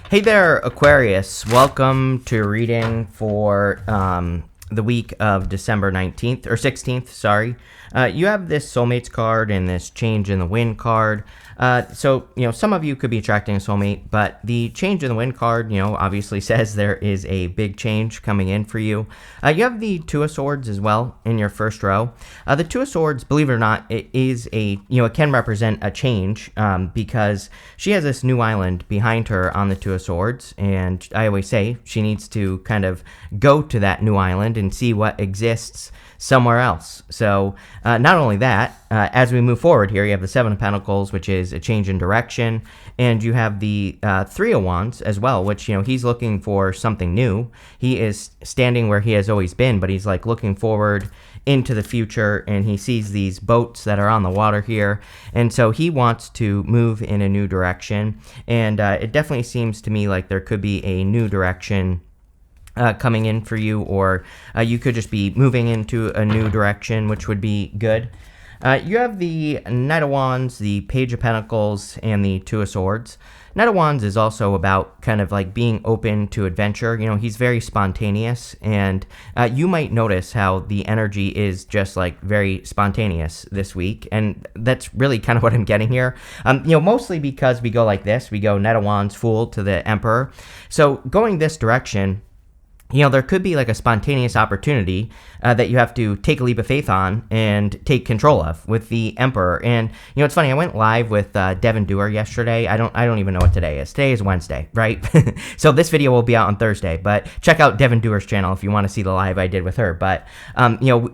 Hey there, Aquarius. Welcome to reading for the week of December 19th, or 16th, sorry. You have this Soulmates card and this Change in the Wind card. So, some of you could be attracting a soulmate, but the Change in the Wind card, obviously says there is a big change coming in for you. You have the Two of Swords as well in your first row. The Two of Swords, believe it or not, it is it can represent a change because she has this new island behind her on the Two of Swords, and I always say she needs to kind of go to that new island and see what exists somewhere else. So not only that, as we move forward here, you have the Seven of Pentacles, which is a change in direction, and you have the Three of Wands as well, which, he's looking for something new. He is standing where he has always been, but he's like looking forward into the future, and he sees these boats that are on the water here, and so he wants to move in a new direction, and it definitely seems to me like there could be a new direction coming in for you, or you could just be moving into a new direction, which would be good. You have the Knight of Wands, the Page of Pentacles, and the Two of Swords. Knight of Wands is also about kind of like being open to adventure. He's very spontaneous, and you might notice how the energy is just like very spontaneous this week, and that's really kind of what I'm getting here. Mostly because we go like this. We go Knight of Wands, Fool to the Emperor. So going this direction, there could be like a spontaneous opportunity that you have to take a leap of faith on and take control of with the Emperor. And it's funny, I went live with Devin Dewar yesterday. I don't even know what today is. Today is Wednesday, right? So this video will be out on Thursday, but check out Devin Dewar's channel if you want to see the live I did with her. But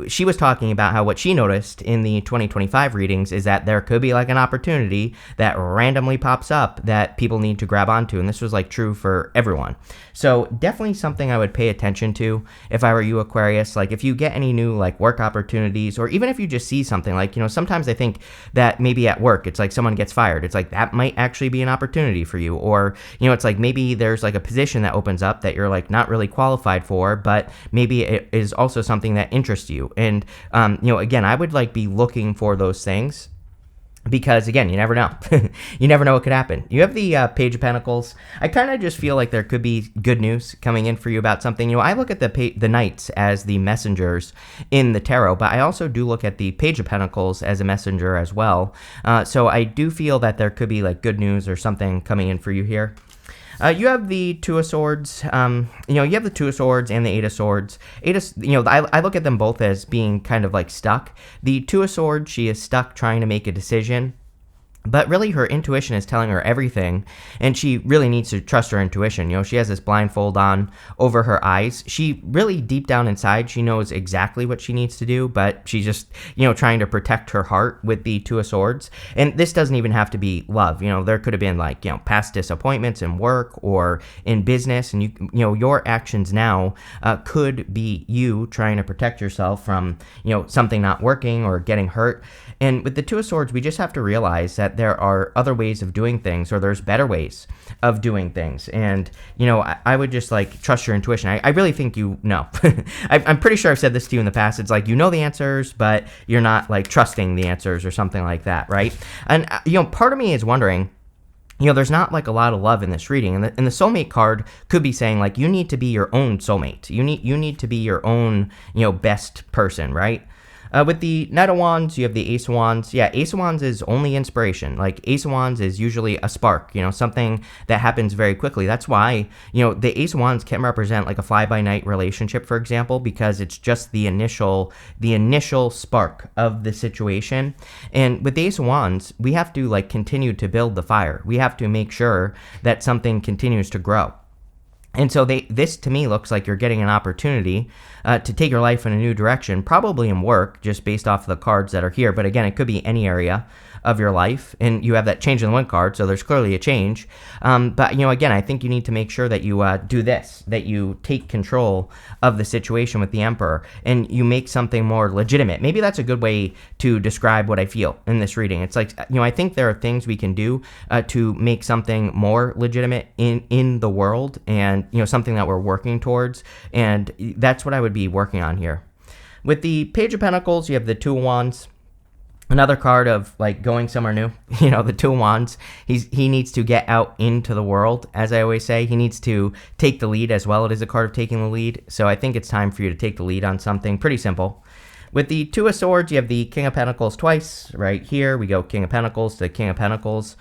she was talking about how what she noticed in the 2025 readings is that there could be like an opportunity that randomly pops up that people need to grab onto, and this was like true for everyone. So definitely something I would pay attention to if I were you, Aquarius. Like if you get any new like work opportunities, or even if you just see something like, sometimes I think that maybe at work it's like someone gets fired, it's like that might actually be an opportunity for you, or it's like maybe there's like a position that opens up that you're like not really qualified for, but maybe it is also something that interests you. And again, I would like be looking for those things, because again, you never know. You never know what could happen. You have the Page of Pentacles. I kind of just feel like there could be good news coming in for you about something. I look at the Knights as the messengers in the tarot, but I also do look at the Page of Pentacles as a messenger as well. So I do feel that there could be like good news or something coming in for you here. You have the Two of Swords. You have the Two of Swords and the Eight of Swords. I look at them both as being kind of like stuck. The Two of Swords, she is stuck trying to make a decision, but really her intuition is telling her everything, and she really needs to trust her intuition. She has this blindfold on over her eyes. She really, deep down inside, she knows exactly what she needs to do, but she's just, trying to protect her heart with the Two of Swords. And this doesn't even have to be love. There could have been like, past disappointments in work or in business, and your actions now could be you trying to protect yourself from, something not working or getting hurt. And with the Two of Swords, we just have to realize that there are other ways of doing things, or there's better ways of doing things. And, I would just like trust your intuition. I really think you know. I'm pretty sure I've said this to you in the past. It's like, the answers, but you're not like trusting the answers or something like that, right? And, part of me is wondering, there's not like a lot of love in this reading, and the soulmate card could be saying like you need to be your own soulmate. You need to be your own, best person, right? With the Knight of Wands, you have the Ace of Wands. Yeah, Ace of Wands is only inspiration. Like, Ace of Wands is usually a spark, something that happens very quickly. That's why, the Ace of Wands can represent like a fly-by-night relationship, for example, because it's just the initial spark of the situation. And with the Ace of Wands, we have to like continue to build the fire. We have to make sure that something continues to grow. And so this to me looks like you're getting an opportunity to take your life in a new direction, probably in work, just based off of the cards that are here. But again, it could be any area of your life, and you have that Change in the Wind card, so there's clearly a change. But again, I think you need to make sure that you do this, that you take control of the situation with the Emperor, and you make something more legitimate. Maybe that's a good way to describe what I feel in this reading. It's like, I think there are things we can do to make something more legitimate in the world, and something that we're working towards, and that's what I would be working on here. With the Page of Pentacles, you have the Two of Wands. Another card of like going somewhere new, the Two of Wands. He needs to get out into the world, as I always say. He needs to take the lead as well. It is a card of taking the lead. So I think it's time for you to take the lead on something pretty simple. With the Two of Swords, you have the King of Pentacles twice. Right here, we go King of Pentacles to King of Pentacles.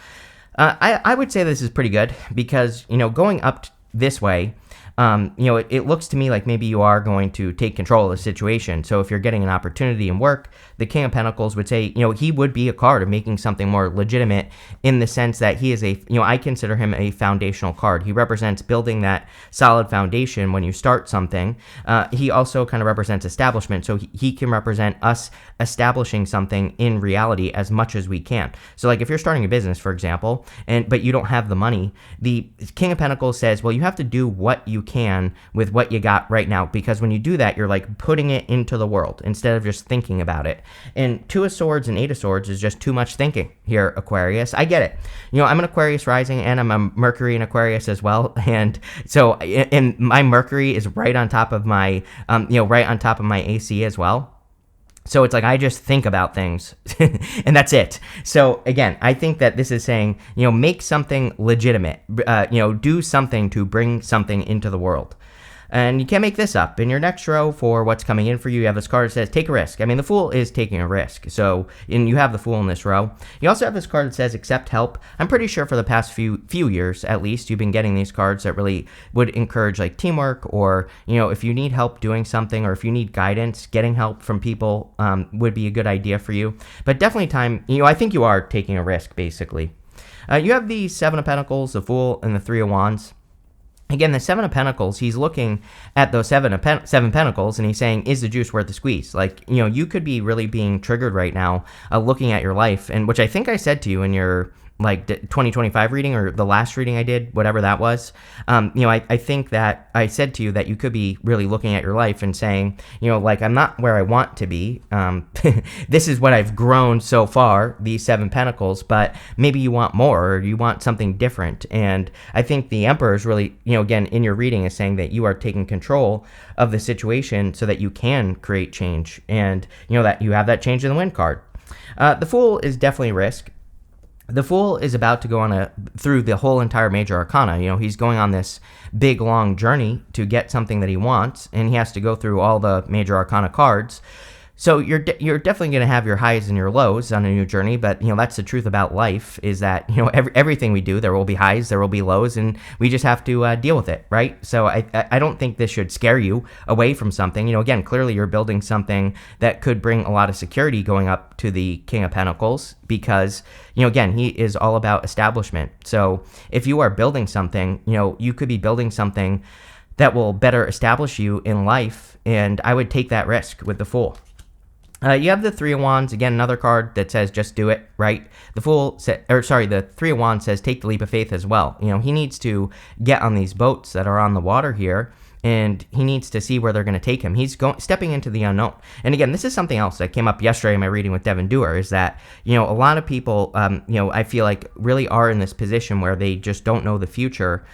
I would say this is pretty good because, going up this way, it looks to me like maybe you are going to take control of the situation. So if you're getting an opportunity in work, the King of Pentacles would say, he would be a card of making something more legitimate in the sense that he is I consider him a foundational card. He represents building that solid foundation when you start something. He also kind of represents establishment. So he can represent us establishing something in reality as much as we can. So like if you're starting a business, for example, but you don't have the money, the King of Pentacles says, well, you have to do what you can with what you got right now, because when you do that, you're like putting it into the world instead of just thinking about it. And Two of Swords and Eight of Swords is just too much thinking here, Aquarius. I get it. I'm an Aquarius rising and I'm a Mercury in Aquarius as well. And so, and my Mercury is right on top of my, right on top of my AC as well. So it's like I just think about things and that's it. So again, I think that this is saying, make something legitimate, do something to bring something into the world. And you can't make this up. In your next row for what's coming in for you, you have this card that says, take a risk. I mean, the Fool is taking a risk. So, and you have the Fool in this row. You also have this card that says, accept help. I'm pretty sure for the past few years, at least, you've been getting these cards that really would encourage like teamwork, or, if you need help doing something, or if you need guidance, getting help from people would be a good idea for you. But definitely time, I think you are taking a risk, basically. You have the Seven of Pentacles, the Fool, and the Three of Wands. Again, the Seven of Pentacles, he's looking at those seven Pentacles and he's saying, is the juice worth the squeeze? Like, you could be really being triggered right now looking at your life, and which I think I said to you in your 2025 reading, or the last reading I did, whatever that was. I think that I said to you that you could be really looking at your life and saying, I'm not where I want to be. This is what I've grown so far, these Seven Pentacles, but maybe you want more, or you want something different. And I think the Emperor is really, again, in your reading is saying that you are taking control of the situation so that you can create change, and, that you have that change in the wind card. The Fool is definitely a risk. The Fool is about to go through the whole entire major arcana. He's going on this big, long journey to get something that he wants, and he has to go through all the major arcana cards. So you're definitely going to have your highs and your lows on a new journey, but that's the truth about life, is that everything we do, there will be highs, there will be lows, and we just have to deal with it, right? So I don't think this should scare you away from something. Again, clearly you're building something that could bring a lot of security going up to the King of Pentacles, because again, he is all about establishment. So if you are building something, you could be building something that will better establish you in life, and I would take that risk with the Fool. You have the Three of Wands, again, another card that says just do it, right? The Three of Wands says take the leap of faith as well. He needs to get on these boats that are on the water here, and he needs to see where they're going to take him. He's stepping into the unknown. And again, this is something else that came up yesterday in my reading with Devin Dewar, is that, a lot of people, I feel like really are in this position where they just don't know the future,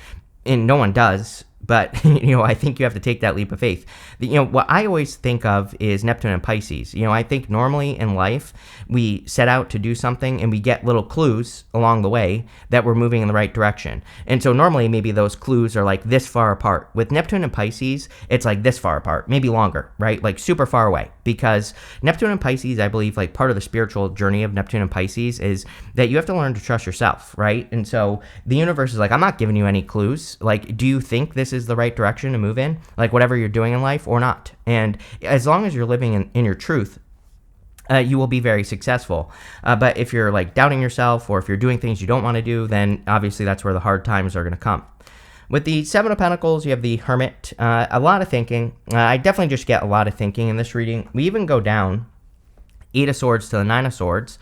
and no one does. But, I think you have to take that leap of faith. What I always think of is Neptune and Pisces. I think normally in life, we set out to do something and we get little clues along the way that we're moving in the right direction. And so normally maybe those clues are like this far apart. With Neptune and Pisces, it's like this far apart, maybe longer, right? Like super far away. Because Neptune and Pisces, I believe, like part of the spiritual journey of Neptune and Pisces is that you have to learn to trust yourself, right? And so the universe is like, I'm not giving you any clues. Like, do you think this is the right direction to move in? Like whatever you're doing in life or not? And as long as you're living in your truth, you will be very successful. But if you're like doubting yourself, or if you're doing things you don't want to do, then obviously that's where the hard times are going to come. With the Seven of Pentacles, you have the Hermit. A lot of thinking. I definitely just get a lot of thinking in this reading. We even go down Eight of Swords to the Nine of Swords.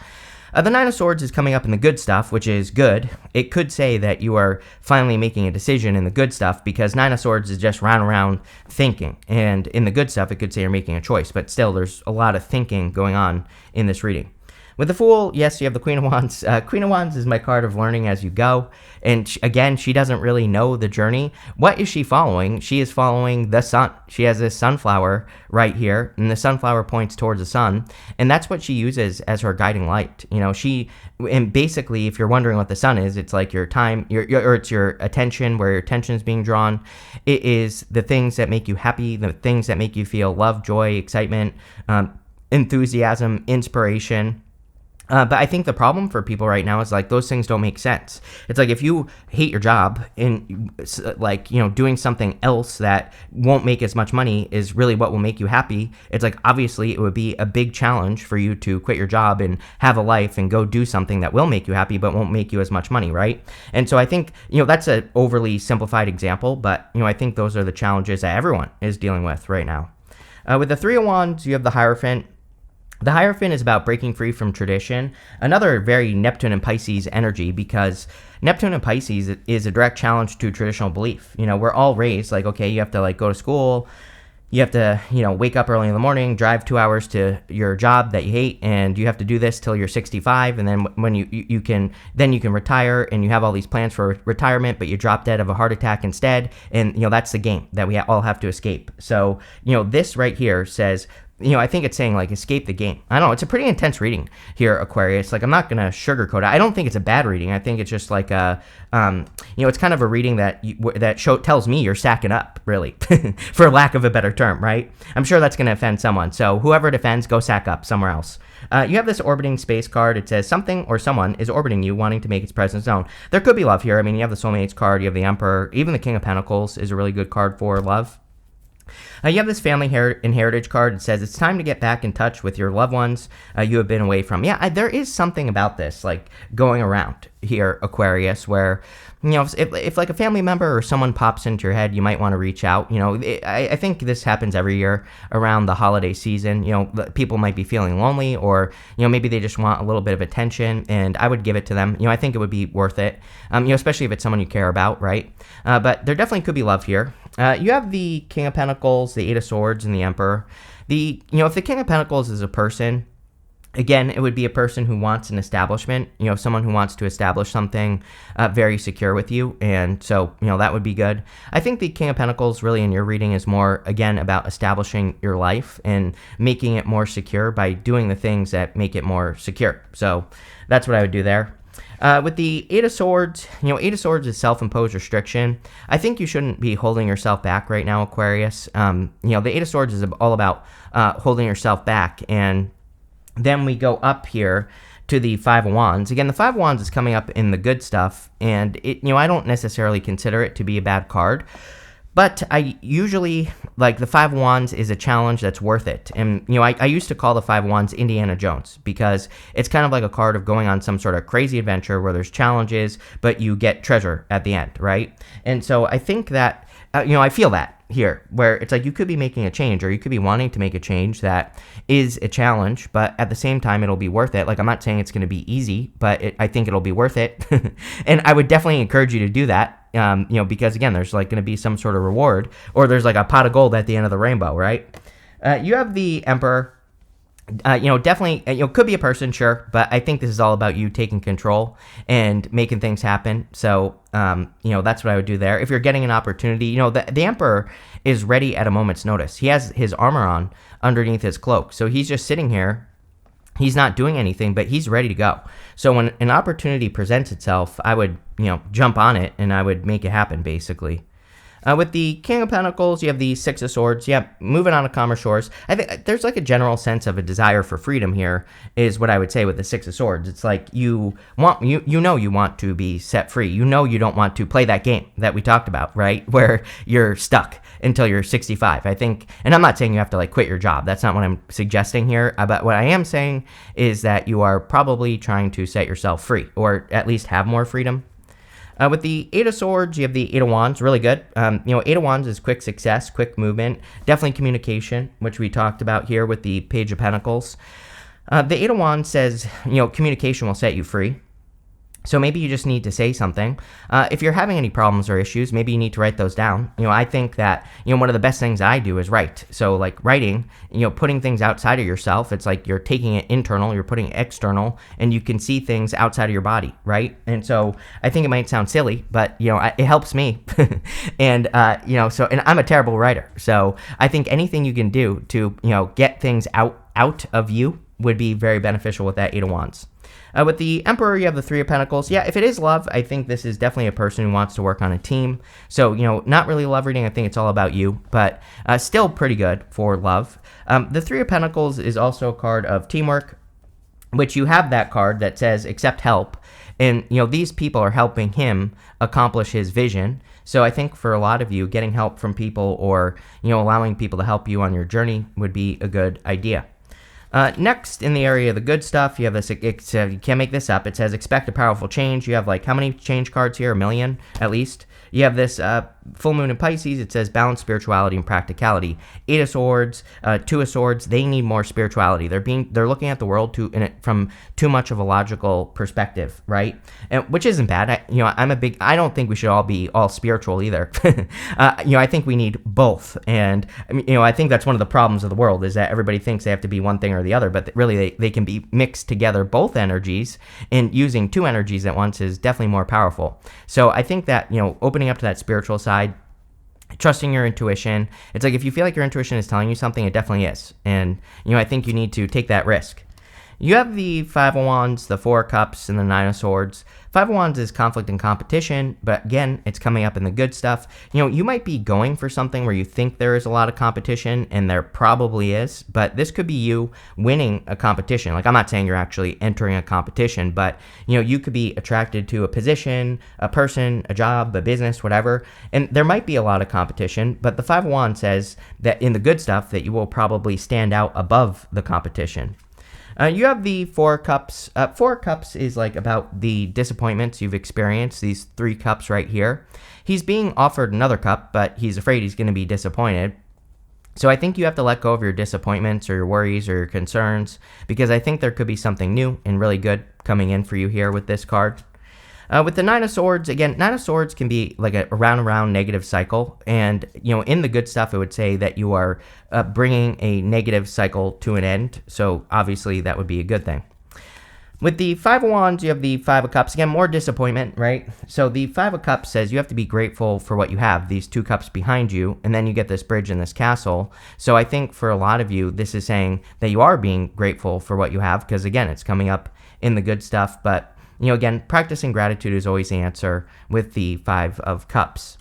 The Nine of Swords is coming up in the good stuff, which is good. It could say that you are finally making a decision in the good stuff, because Nine of Swords is just round around thinking. And in the good stuff, it could say you're making a choice. But still, there's a lot of thinking going on in this reading. With the Fool, yes, you have the Queen of Wands. Queen of Wands is my card of learning as you go. And again, she doesn't really know the journey. What is she following? She is following the sun. She has this sunflower right here, and the sunflower points towards the sun. And that's what she uses as her guiding light. And basically, if you're wondering what the sun is, it's like your time, or it's your attention, where your attention is being drawn. It is the things that make you happy, the things that make you feel love, joy, excitement, enthusiasm, inspiration. But I think the problem for people right now is like those things don't make sense. It's like if you hate your job and doing something else that won't make as much money is really what will make you happy. It's like obviously it would be a big challenge for you to quit your job and have a life and go do something that will make you happy but won't make you as much money, right? And so I think that's an overly simplified example, but I think those are the challenges that everyone is dealing with right now. With the Three of Wands, you have the Hierophant. The Hierophant is about breaking free from tradition, another very Neptune and Pisces energy, because Neptune and Pisces is a direct challenge to traditional belief. We're all raised like, okay, you have to go to school, you have to, wake up early in the morning, drive 2 hours to your job that you hate, and you have to do this till you're 65, and then when you can retire, and you have all these plans for retirement, but you drop dead of a heart attack instead, and that's the game that we all have to escape. So this right here says, I think it's saying escape the game. I don't know. It's a pretty intense reading here, Aquarius. I'm not going to sugarcoat it. I don't think it's a bad reading. I think it's just it's kind of a reading that tells me you're sacking up, really, for lack of a better term, right? I'm sure that's going to offend someone. So whoever it offends, go sack up somewhere else. You have this orbiting space card. It says something or someone is orbiting you, wanting to make its presence known. There could be love here. You have the Soulmates card. You have the Emperor. Even the King of Pentacles is a really good card for love. You have this family and heritage card. It says it's time to get back in touch with your loved ones you have been away from. Yeah, there is something about this, going around here, Aquarius, where, if a family member or someone pops into your head, you might want to reach out. I think this happens every year around the holiday season. People might be feeling lonely, or, maybe they just want a little bit of attention, and I would give it to them. I think it would be worth it, especially if it's someone you care about, right? But there definitely could be love here. You have the King of Pentacles, the Eight of Swords, and the Emperor. If the King of Pentacles is a person, again, it would be a person who wants an establishment, someone who wants to establish something very secure with you. And so, that would be good. I think the King of Pentacles really in your reading is more, again, about establishing your life and making it more secure by doing the things that make it more secure. So that's what I would do there. With the Eight of Swords, Eight of Swords is self-imposed restriction. I think you shouldn't be holding yourself back right now, Aquarius. The Eight of Swords is all about holding yourself back. And then we go up here to the Five of Wands. Again, the Five of Wands is coming up in the good stuff, and I don't necessarily consider it to be a bad card. But I usually, the Five of Wands is a challenge that's worth it. And, I used to call the Five of Wands Indiana Jones, because it's kind of like a card of going on some sort of crazy adventure where there's challenges, but you get treasure at the end, right? And so I think that, I feel that here, where it's you could be making a change, or you could be wanting to make a change that is a challenge, but at the same time, it'll be worth it. I'm not saying it's going to be easy, but I think it'll be worth it. And I would definitely encourage you to do that. Because again, there's going to be some sort of reward, or there's a pot of gold at the end of the rainbow, right? You have the Emperor. Definitely, could be a person, sure, but I think this is all about you taking control and making things happen. So, that's what I would do there. If you're getting an opportunity, the Emperor is ready at a moment's notice. He has his armor on underneath his cloak, so he's just sitting here. He's not doing anything, but he's ready to go. So when an opportunity presents itself, I would, jump on it, and I would make it happen, basically. With the King of Pentacles, you have the Six of Swords. Yeah, moving on to calmer shores. I think there's a general sense of a desire for freedom here, is what I would say with the Six of Swords. It's you want to be set free. You don't want to play that game that we talked about, right? Where you're stuck until you're 65. I think, and I'm not saying you have to quit your job. That's not what I'm suggesting here. But what I am saying is that you are probably trying to set yourself free, or at least have more freedom. With the Eight of Swords, you have the Eight of Wands, really good. Eight of Wands is quick success, quick movement, definitely communication, which we talked about here with the Page of Pentacles. The Eight of Wands says, communication will set you free. So maybe you just need to say something. If you're having any problems or issues, maybe you need to write those down. I think that, one of the best things I do is write. So like writing, putting things outside of yourself, it's like you're taking it internal, you're putting it external, and you can see things outside of your body, right? And so I think it might sound silly, but, it helps me. And, and I'm a terrible writer. So I think anything you can do to, get things out of you would be very beneficial with that Eight of Wands. With the Emperor, you have the Three of Pentacles. Yeah, if it is love, I think this is definitely a person who wants to work on a team. So, not really love reading. I think it's all about you, but still pretty good for love. The Three of Pentacles is also a card of teamwork, which you have that card that says accept help. And, these people are helping him accomplish his vision. So I think for a lot of you, getting help from people or, allowing people to help you on your journey would be a good idea. Next, in the area of the good stuff, you have this, you can't make this up. It says expect a powerful change. You have how many change cards here? 1 million, at least. You have this full moon in Pisces. It says balance spirituality and practicality. Eight of Swords, Two of Swords, they need more spirituality. They're looking at the world from too much of a logical perspective, right? And which isn't bad. I don't think we should all be all spiritual either. I think we need both. And I think that's one of the problems of the world is that everybody thinks they have to be one thing or the other, but really they can be mixed together, both energies, and using two energies at once is definitely more powerful. So I think that, opening up to that spiritual side, trusting your intuition. It's like if you feel like your intuition is telling you something, it definitely is. And, I think you need to take that risk. You have the Five of Wands, the Four of Cups, and the Nine of Swords. Five of Wands is conflict and competition, but again, it's coming up in the good stuff. You might be going for something where you think there is a lot of competition, and there probably is, but this could be you winning a competition. Like, I'm not saying you're actually entering a competition, but, you could be attracted to a position, a person, a job, a business, whatever, and there might be a lot of competition, but the Five of Wands says that in the good stuff that you will probably stand out above the competition. You have the Four Cups. Four Cups is about the disappointments you've experienced, these 3 cups right here. He's being offered another cup, but he's afraid he's going to be disappointed. So I think you have to let go of your disappointments or your worries or your concerns, because I think there could be something new and really good coming in for you here with this card. With the Nine of Swords, again, Nine of Swords can be like a round negative cycle. And, in the good stuff, it would say that you are bringing a negative cycle to an end. So obviously that would be a good thing. With the Five of Wands, you have the Five of Cups. Again, more disappointment, right? So the Five of Cups says you have to be grateful for what you have, these 2 cups behind you, and then you get this bridge and this castle. So I think for a lot of you, this is saying that you are being grateful for what you have, because again, it's coming up in the good stuff, but again, practicing gratitude is always the answer with the Five of Cups.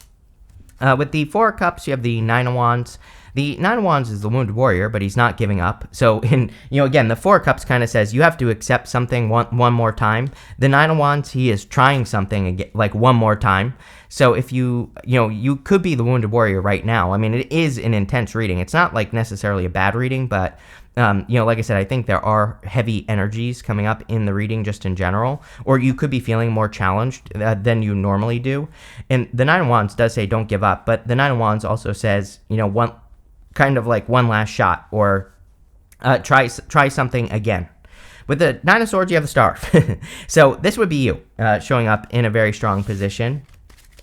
With the Four of Cups, you have the Nine of Wands. The Nine of Wands is the wounded warrior, but he's not giving up. So, again, the Four of Cups kind of says you have to accept something one more time. The Nine of Wands, he is trying something again, one more time. So if you could be the wounded warrior right now. I mean, it is an intense reading. It's not necessarily a bad reading, but like I said, I think there are heavy energies coming up in the reading just in general, or you could be feeling more challenged than you normally do. And the Nine of Wands does say don't give up, but the Nine of Wands also says, one last shot, or try something again. With the Nine of Swords, you have the Star. So this would be you showing up in a very strong position.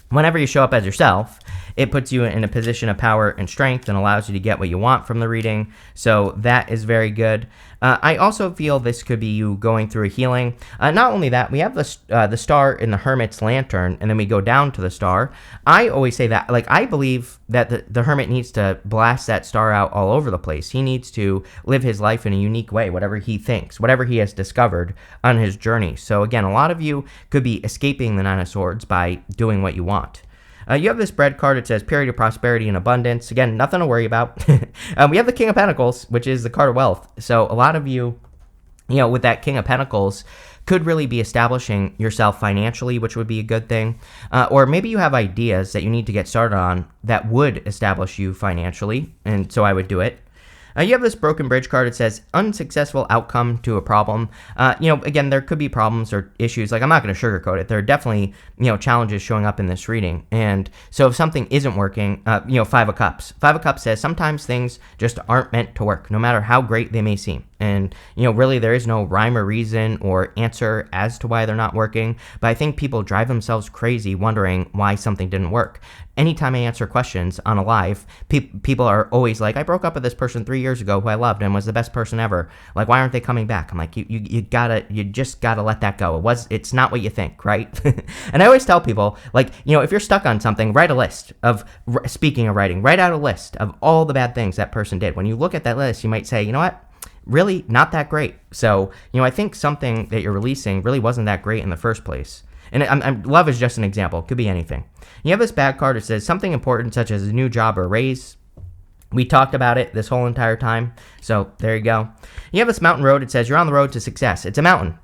Whenever you show up as yourself, it puts you in a position of power and strength and allows you to get what you want from the reading. So that is very good. I also feel this could be you going through a healing. Not only that, we have the Star in the Hermit's Lantern, and then we go down to the Star. I always say that, I believe that the Hermit needs to blast that Star out all over the place. He needs to live his life in a unique way, whatever he thinks, whatever he has discovered on his journey. So again, a lot of you could be escaping the Nine of Swords by doing what you want. You have this bread card. It says period of prosperity and abundance. Again, nothing to worry about. We have the King of Pentacles, which is the card of wealth. So a lot of you, with that King of Pentacles, could really be establishing yourself financially, which would be a good thing. Or maybe you have ideas that you need to get started on that would establish you financially, and so I would do it. You have this broken bridge card. It says unsuccessful outcome to a problem. Again, there could be problems or issues. Like, I'm not going to sugarcoat it. There are definitely, challenges showing up in this reading. And so if something isn't working, Five of Cups. Five of Cups says sometimes things just aren't meant to work, no matter how great they may seem. And, really there is no rhyme or reason or answer as to why they're not working. But I think people drive themselves crazy wondering why something didn't work. Anytime I answer questions on a live, people are always like, I broke up with this person 3 years ago who I loved and was the best person ever. Like, why aren't they coming back? I'm like, you just gotta let that go. It's not what you think, right? And I always tell people, like, if you're stuck on something, write a list of, speaking of writing, write out a list of all the bad things that person did. When you look at that list, you might say, you know what? Really not that great. So, I think something that you're releasing really wasn't that great in the first place. And love is just an example. It could be anything. You have this bad card that says something important such as a new job or raise. We talked about it this whole entire time, so there you go. You have this mountain road. It says you're on the road to success. It's a mountain.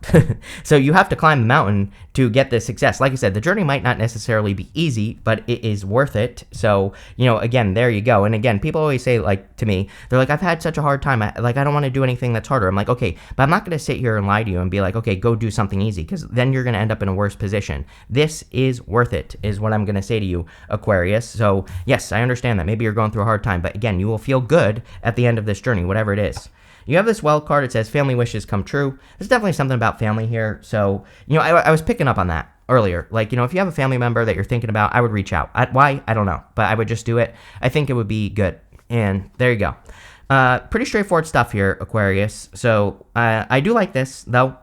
So you have to climb the mountain to get the success. Like I said, the journey might not necessarily be easy, but it is worth it. So, again, there you go. And again, people always say, like, to me, they're like, I've had such a hard time. I don't want to do anything that's harder. I'm like, okay, but I'm not going to sit here and lie to you and be like, okay, go do something easy, because then you're going to end up in a worse position. This is worth it, is what I'm going to say to you, Aquarius. So, yes, I understand that. Maybe you're going through a hard time, but again, you will feel good at the end of this journey, whatever it is. You have this wild card. It says family wishes come true. There's definitely something about family here. So, I was picking up on that earlier. Like, if you have a family member that you're thinking about, I would reach out. Why? I don't know. But I would just do it. I think it would be good. And there you go. Pretty straightforward stuff here, Aquarius. So, I do like this, though.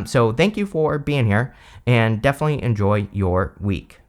So, thank you for being here. And definitely enjoy your week.